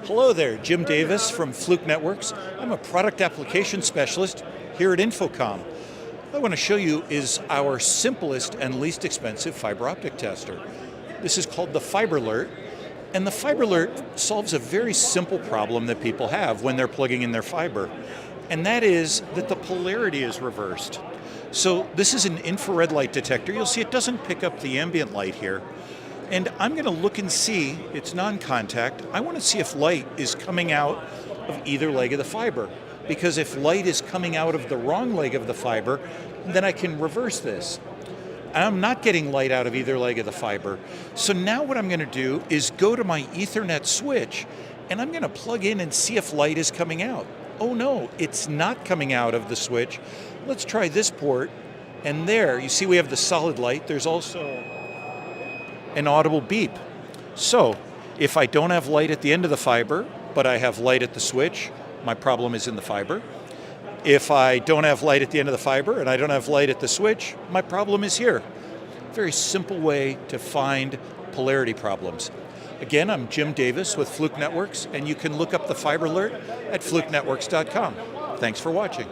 Hello there, Jim Davis from Fluke Networks. I'm a product application specialist here at InfoComm. What I want to show you is our simplest and least expensive fiber optic tester. This is called the FiberLert, and the FiberLert solves a very simple problem that people have when they're plugging in their fiber, and that is that the polarity is reversed. So this is an infrared light detector. You'll see it doesn't pick up the ambient light here. And I'm going to look and see, it's non-contact, I want to see if light is coming out of either leg of the fiber. Because if light is coming out of the wrong leg of the fiber, then I can reverse this. I'm not getting light out of either leg of the fiber. So now what I'm going to do is go to my Ethernet switch, and I'm going to plug in and see if light is coming out. Oh no, it's not coming out of the switch. Let's try this port, and there, you see we have the solid light. There's also an audible beep. So if I don't have light at the end of the fiber, but I have light at the switch, my problem is in the fiber. If I don't have light at the end of the fiber and I don't have light at the switch, my problem is here. Very simple way to find polarity problems. Again, I'm Jim Davis with Fluke Networks, and you can look up the FiberLert at flukenetworks.com. Thanks for watching.